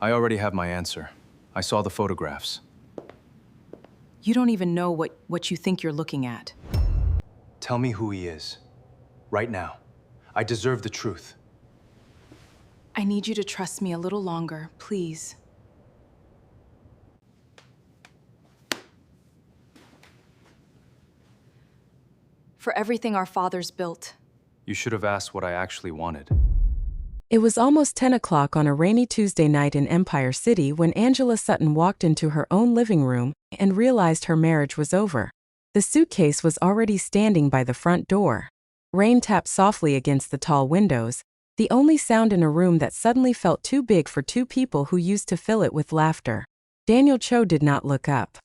I already have my answer. I saw the photographs. You don't even know what you think you're looking at. Tell me who he is. Right now. I deserve the truth. I need you to trust me a little longer, please. For everything our fathers built. You should have asked what I actually wanted. It was almost 10 o'clock on a rainy Tuesday night in Empire City when Angela Sutton walked into her own living room and realized her marriage was over. The suitcase was already standing by the front door. Rain tapped softly against the tall windows, the only sound in a room that suddenly felt too big for two people who used to fill it with laughter. Daniel Cho did not look up.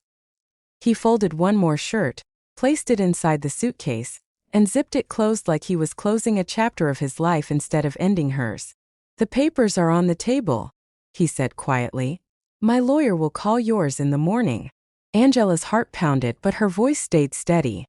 He folded one more shirt, placed it inside the suitcase, and zipped it closed like he was closing a chapter of his life instead of ending hers. "The papers are on the table," he said quietly. "My lawyer will call yours in the morning." Angela's heart pounded, but her voice stayed steady.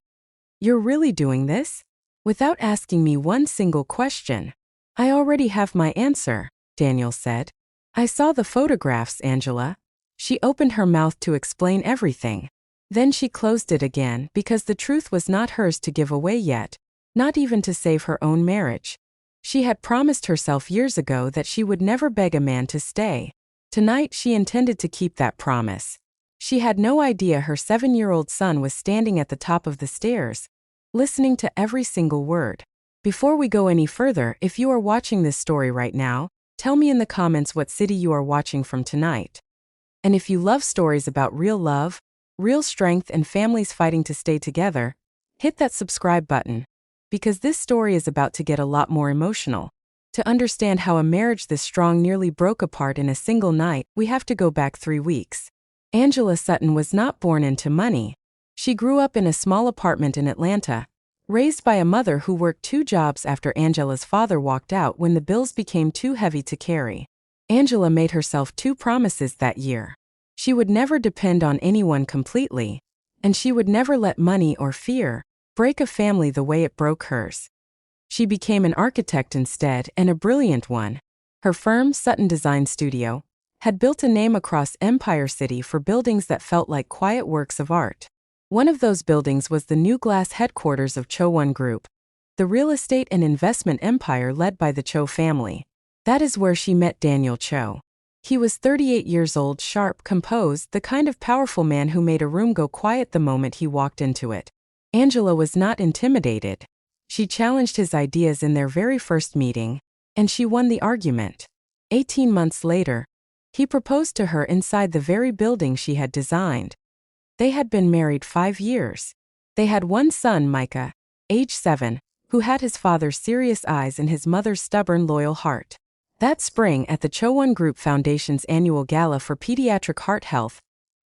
"You're really doing this? Without asking me one single question?" "I already have my answer," Daniel said. "I saw the photographs, Angela." She opened her mouth to explain everything. Then she closed it again because the truth was not hers to give away yet, not even to save her own marriage. She had promised herself years ago that she would never beg a man to stay. Tonight she intended to keep that promise. She had no idea her 7-year-old son was standing at the top of the stairs, listening to every single word. Before we go any further, if you are watching this story right now, tell me in the comments what city you are watching from tonight. And if you love stories about real love, real strength, and families fighting to stay together, hit that subscribe button, because this story is about to get a lot more emotional. To understand how a marriage this strong nearly broke apart in a single night, we have to go back 3 weeks. Angela Sutton was not born into money. She grew up in a small apartment in Atlanta, raised by a mother who worked 2 jobs after Angela's father walked out when the bills became too heavy to carry. Angela made herself 2 promises that year. She would never depend on anyone completely, and she would never let money or fear break a family the way it broke hers. She became an architect instead, and a brilliant one. Her firm, Sutton Design Studio, had built a name across Empire City for buildings that felt like quiet works of art. One of those buildings was the new glass headquarters of Cho Group, the real estate and investment empire led by the Cho family. That is where she met Daniel Cho. He was 38 years old, sharp, composed, the kind of powerful man who made a room go quiet the moment he walked into it. Angela was not intimidated. She challenged his ideas in their very first meeting, and she won the argument. 18 months later, he proposed to her inside the very building she had designed. They had been married 5 years. They had one son, Micah, age 7, who had his father's serious eyes and his mother's stubborn, loyal heart. That spring, at the Cho Group Foundation's annual gala for pediatric heart health,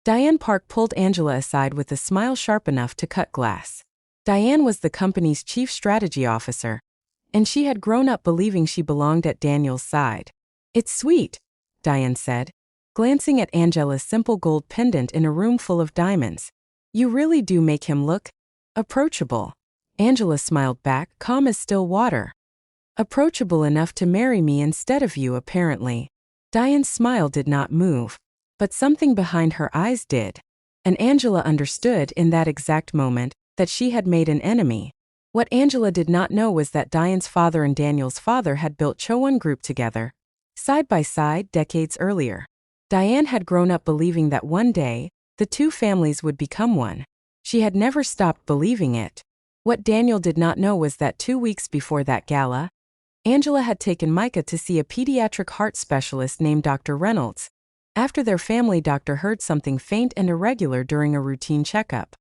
Diane Park pulled Angela aside with a smile sharp enough to cut glass. Diane was the company's chief strategy officer, and she had grown up believing she belonged at Daniel's side. "It's sweet," Diane said, glancing at Angela's simple gold pendant in a room full of diamonds. "You really do make him look approachable." Angela smiled back, calm as still water. "Approachable enough to marry me instead of you, apparently." Diane's smile did not move, but something behind her eyes did. And Angela understood in that exact moment that she had made an enemy. What Angela did not know was that Diane's father and Daniel's father had built Cho Group together, side by side, decades earlier. Diane had grown up believing that one day, the 2 families would become one. She had never stopped believing it. What Daniel did not know was that 2 weeks before that gala, Angela had taken Micah to see a pediatric heart specialist named Dr. Reynolds, after their family doctor heard something faint and irregular during a routine checkup.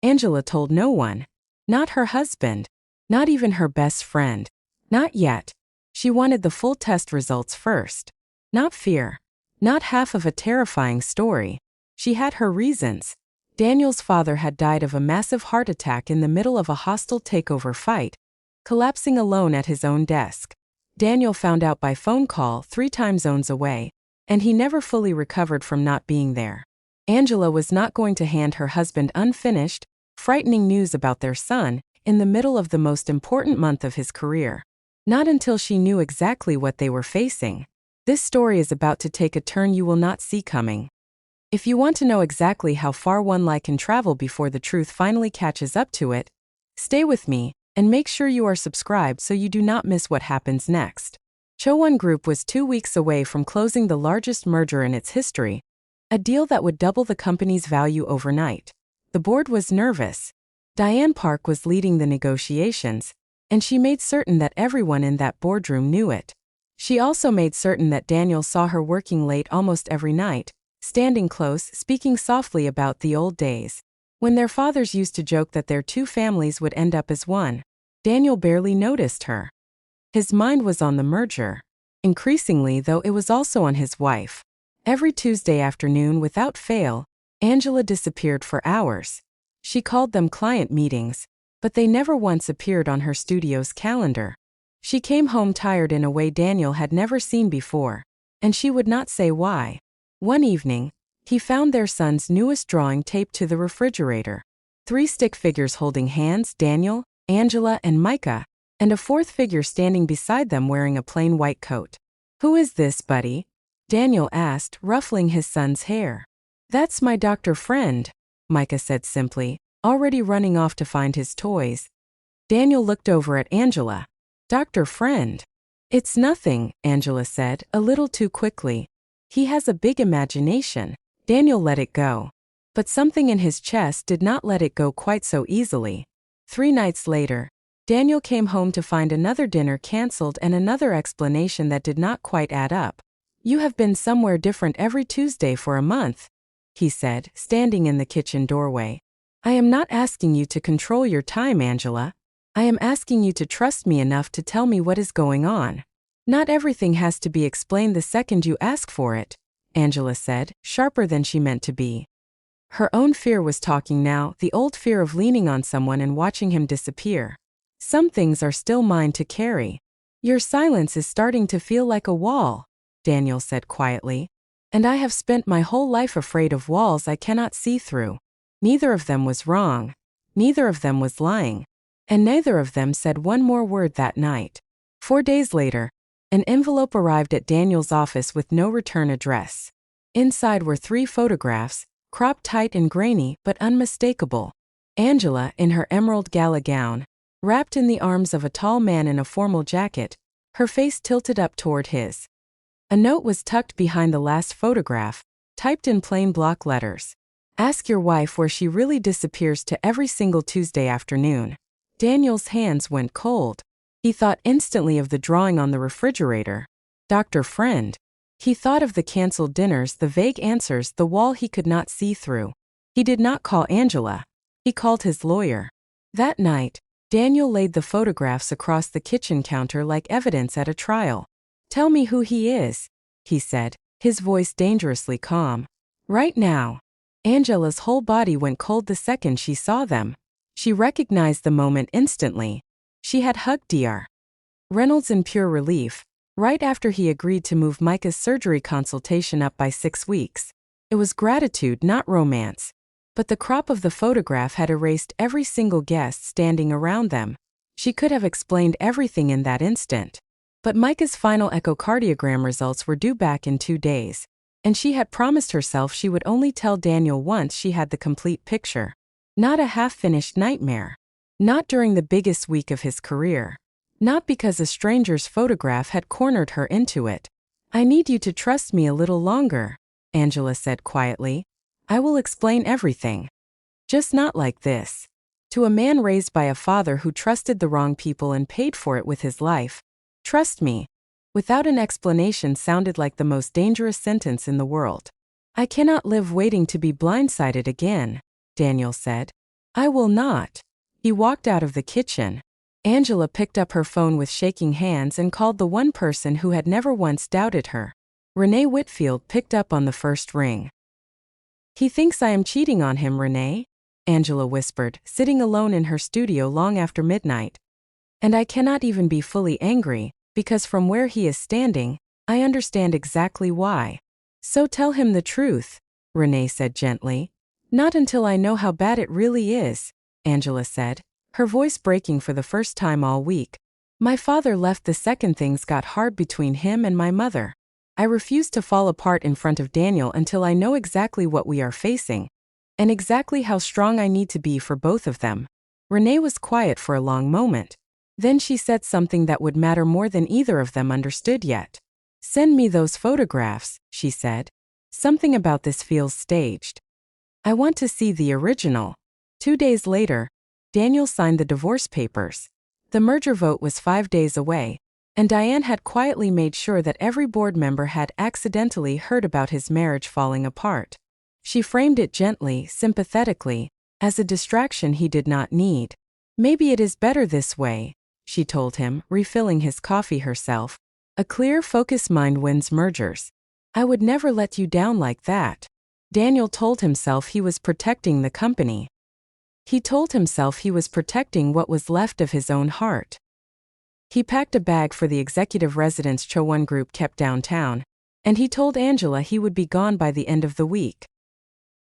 Angela told no one. Not her husband. Not even her best friend. Not yet. She wanted the full test results first. Not fear. Not half of a terrifying story. She had her reasons. Daniel's father had died of a massive heart attack in the middle of a hostile takeover fight, collapsing alone at his own desk. Daniel found out by phone call 3 time zones away, and he never fully recovered from not being there. Angela was not going to hand her husband unfinished, frightening news about their son in the middle of the most important month of his career. Not until she knew exactly what they were facing. This story is about to take a turn you will not see coming. If you want to know exactly how far one lie can travel before the truth finally catches up to it, stay with me, and make sure you are subscribed so you do not miss what happens next. Cho Group was 2 weeks away from closing the largest merger in its history, a deal that would double the company's value overnight. The board was nervous. Diane Park was leading the negotiations, and she made certain that everyone in that boardroom knew it. She also made certain that Daniel saw her working late almost every night, standing close, speaking softly about the old days, when their fathers used to joke that their two families would end up as one. Daniel barely noticed her. His mind was on the merger. Increasingly, though, it was also on his wife. Every Tuesday afternoon, without fail, Angela disappeared for hours. She called them client meetings, but they never once appeared on her studio's calendar. She came home tired in a way Daniel had never seen before, and she would not say why. One evening, he found their son's newest drawing taped to the refrigerator. 3 stick figures holding hands, Daniel, Angela, and Micah, and a 4th figure standing beside them wearing a plain white coat. "Who is this, buddy?" Daniel asked, ruffling his son's hair. "That's my doctor friend," Micah said simply, already running off to find his toys. Daniel looked over at Angela. "Doctor friend?" "It's nothing," Angela said, a little too quickly. "He has a big imagination." Daniel let it go. But something in his chest did not let it go quite so easily. 3 nights later, Daniel came home to find another dinner canceled and another explanation that did not quite add up. "You have been somewhere different every Tuesday for a month," he said, standing in the kitchen doorway. "I am not asking you to control your time, Angela. I am asking you to trust me enough to tell me what is going on. Not everything has to be explained the second you ask for it," Angela said, sharper than she meant to be. Her own fear was talking now, the old fear of leaning on someone and watching him disappear. "Some things are still mine to carry." "Your silence is starting to feel like a wall," Daniel said quietly. "And I have spent my whole life afraid of walls I cannot see through." Neither of them was wrong. Neither of them was lying. And neither of them said one more word that night. 4 days later, an envelope arrived at Daniel's office with no return address. Inside were 3 photographs, cropped tight and grainy but unmistakable. Angela, in her emerald gala gown, wrapped in the arms of a tall man in a formal jacket, her face tilted up toward his. A note was tucked behind the last photograph, typed in plain block letters. "Ask your wife where she really disappears to every single Tuesday afternoon." Daniel's hands went cold. He thought instantly of the drawing on the refrigerator. Doctor friend. He thought of the canceled dinners, the vague answers, the wall he could not see through. He did not call Angela. He called his lawyer. That night, Daniel laid the photographs across the kitchen counter like evidence at a trial. "Tell me who he is," he said, his voice dangerously calm. "Right now." Angela's whole body went cold the second she saw them. She recognized the moment instantly. She had hugged Dr. Reynolds in pure relief, right after he agreed to move Micah's surgery consultation up by 6 weeks. It was gratitude, not romance. But the crop of the photograph had erased every single guest standing around them. She could have explained everything in that instant. But Micah's final echocardiogram results were due back in 2 days, and she had promised herself she would only tell Daniel once she had the complete picture. Not a half-finished nightmare. Not during the biggest week of his career. Not because a stranger's photograph had cornered her into it. "I need you to trust me a little longer," Angela said quietly. "I will explain everything. Just not like this." To a man raised by a father who trusted the wrong people and paid for it with his life, "Trust me," without an explanation sounded like the most dangerous sentence in the world. "I cannot live waiting to be blindsided again," Daniel said. "I will not." He walked out of the kitchen. Angela picked up her phone with shaking hands and called the one person who had never once doubted her. Renee Whitfield picked up on the first ring. "He thinks I am cheating on him, Renee," Angela whispered, sitting alone in her studio long after midnight. "And I cannot even be fully angry, because from where he is standing, I understand exactly why." "So tell him the truth," Renee said gently. "Not until I know how bad it really is," Angela said, her voice breaking for the first time all week. "My father left the second things got hard between him and my mother. I refuse to fall apart in front of Daniel until I know exactly what we are facing, and exactly how strong I need to be for both of them. Renee was quiet for a long moment. Then she said something that would matter more than either of them understood yet. "Send me those photographs," she said. "Something about this feels staged. I want to see the original." 2 days later, Daniel signed the divorce papers. The merger vote was 5 days away, and Diane had quietly made sure that every board member had accidentally heard about his marriage falling apart. She framed it gently, sympathetically, as a distraction he did not need. "Maybe it is better this way," she told him, refilling his coffee herself. "A clear, focused mind wins mergers. I would never let you down like that." Daniel told himself he was protecting the company. He told himself he was protecting what was left of his own heart. He packed a bag for the executive residence Cho Group kept downtown, and he told Angela he would be gone by the end of the week.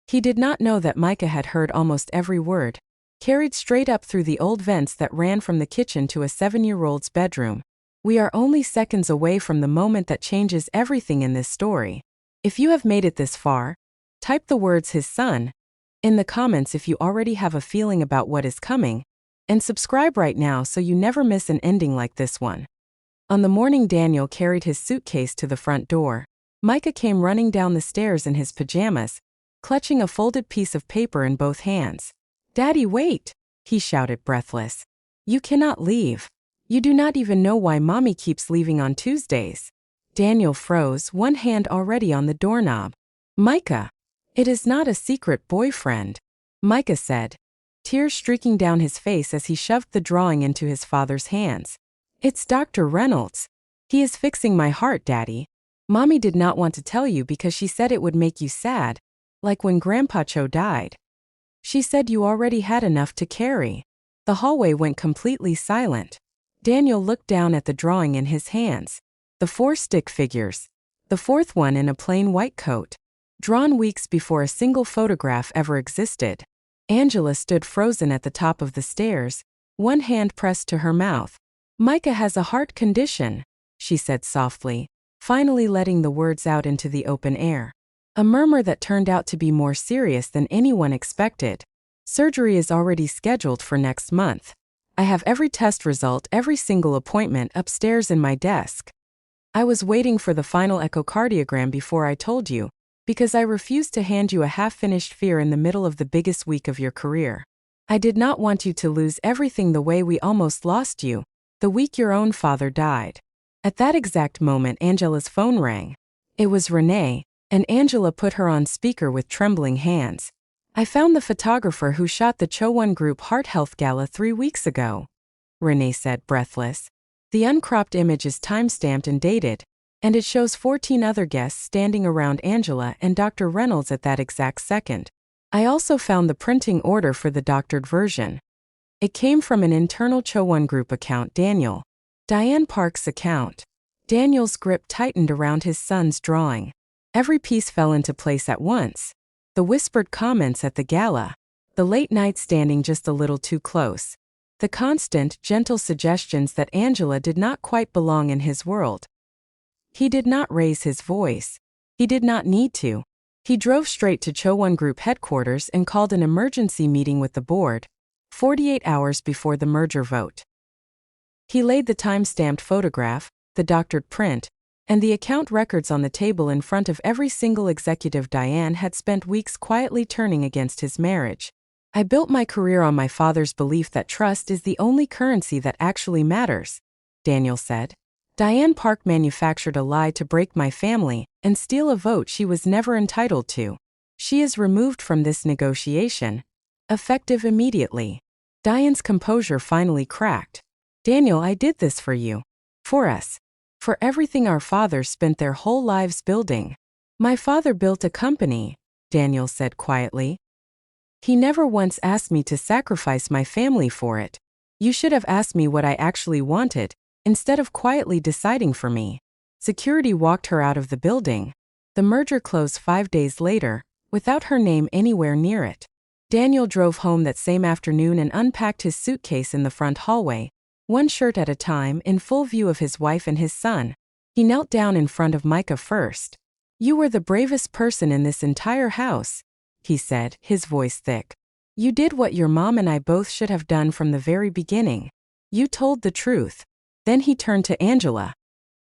He did not know that Micah had heard almost every word, carried straight up through the old vents that ran from the kitchen to a 7-year-old's bedroom. We are only seconds away from the moment that changes everything in this story. If you have made it this far, type the words "his son" in the comments if you already have a feeling about what is coming, and subscribe right now so you never miss an ending like this one. On the morning Daniel carried his suitcase to the front door, Micah came running down the stairs in his pajamas, clutching a folded piece of paper in both hands. "Daddy, wait!" he shouted, breathless. "You cannot leave. You do not even know why Mommy keeps leaving on Tuesdays." Daniel froze, one hand already on the doorknob. "Micah, it is not a secret, boyfriend," Micah said, tears streaking down his face as he shoved the drawing into his father's hands. "It's Dr. Reynolds. He is fixing my heart, Daddy. Mommy did not want to tell you because she said it would make you sad, like when Grandpa Cho died. She said you already had enough to carry." The hallway went completely silent. Daniel looked down at the drawing in his hands. The 4 stick figures. The fourth one in a plain white coat. Drawn weeks before a single photograph ever existed. Angela stood frozen at the top of the stairs, one hand pressed to her mouth. "Micah has a heart condition," she said softly, finally letting the words out into the open air. A murmur that turned out to be more serious than anyone expected. "Surgery is already scheduled for next month. I have every test result, every single appointment upstairs in my desk. I was waiting for the final echocardiogram before I told you, because I refused to hand you a half-finished fear in the middle of the biggest week of your career. I did not want you to lose everything the way we almost lost you, the week your own father died." At that exact moment, Angela's phone rang. It was Renee, and Angela put her on speaker with trembling hands. "I found the photographer who shot the Cho Group Heart Health Gala 3 weeks ago," Renee said, breathless. "The uncropped image is time-stamped and dated, and it shows 14 other guests standing around Angela and Dr. Reynolds at that exact second. I also found the printing order for the doctored version. It came from an internal Cho Group account, Diane Park's account." Daniel's grip tightened around his son's drawing. Every piece fell into place at once. The whispered comments at the gala, the late night standing just a little too close, the constant, gentle suggestions that Angela did not quite belong in his world. He did not raise his voice. He did not need to. He drove straight to Cho Group headquarters and called an emergency meeting with the board, 48 hours before the merger vote. He laid the time-stamped photograph, the doctored print, and the account records on the table in front of every single executive Diane had spent weeks quietly turning against his marriage. "I built my career on my father's belief that trust is the only currency that actually matters," Daniel said. "Diane Park manufactured a lie to break my family and steal a vote she was never entitled to. She is removed from this negotiation, effective immediately." Diane's composure finally cracked. "Daniel, I did this for you. For us. For everything our fathers spent their whole lives building. My father built a company," Daniel said quietly. "He never once asked me to sacrifice my family for it. You should have asked me what I actually wanted, instead of quietly deciding for me." Security walked her out of the building. The merger closed 5 days later, without her name anywhere near it. Daniel drove home that same afternoon and unpacked his suitcase in the front hallway, one shirt at a time, in full view of his wife and his son. He knelt down in front of Micah first. "You were the bravest person in this entire house," he said, his voice thick. "You did what your mom and I both should have done from the very beginning. You told the truth." Then he turned to Angela.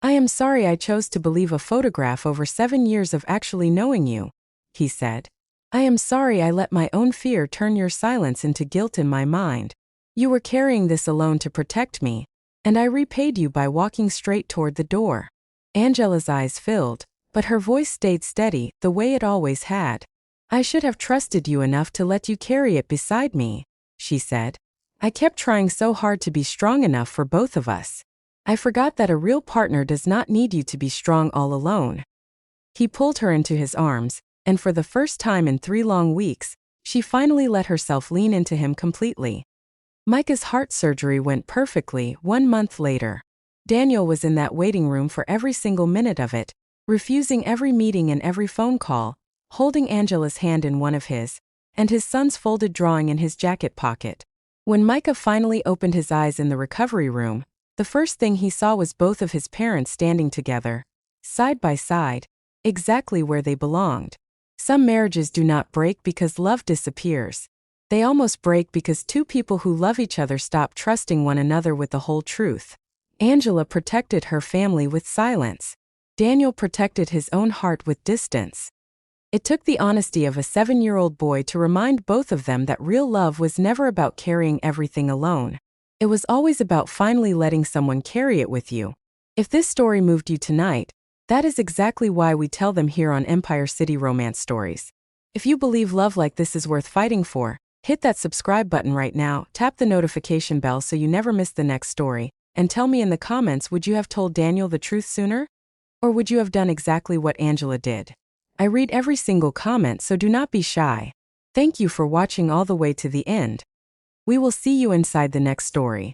"I am sorry I chose to believe a photograph over 7 years of actually knowing you," he said. "I am sorry I let my own fear turn your silence into guilt in my mind. You were carrying this alone to protect me, and I repaid you by walking straight toward the door." Angela's eyes filled, but her voice stayed steady, the way it always had. "I should have trusted you enough to let you carry it beside me," she said. "I kept trying so hard to be strong enough for both of us. I forgot that a real partner does not need you to be strong all alone." He pulled her into his arms, and for the first time in 3 long weeks, she finally let herself lean into him completely. Micah's heart surgery went perfectly 1 month later. Daniel was in that waiting room for every single minute of it, refusing every meeting and every phone call, holding Angela's hand in one of his, and his son's folded drawing in his jacket pocket. When Micah finally opened his eyes in the recovery room, the first thing he saw was both of his parents standing together, side by side, exactly where they belonged. Some marriages do not break because love disappears. They almost break because 2 people who love each other stop trusting one another with the whole truth. Angela protected her family with silence. Daniel protected his own heart with distance. It took the honesty of a 7-year-old boy to remind both of them that real love was never about carrying everything alone. It was always about finally letting someone carry it with you. If this story moved you tonight, that is exactly why we tell them here on Empire City Romance Stories. If you believe love like this is worth fighting for, hit that subscribe button right now, tap the notification bell so you never miss the next story, and tell me in the comments, would you have told Daniel the truth sooner? Or would you have done exactly what Angela did? I read every single comment, so do not be shy. Thank you for watching all the way to the end. We will see you inside the next story.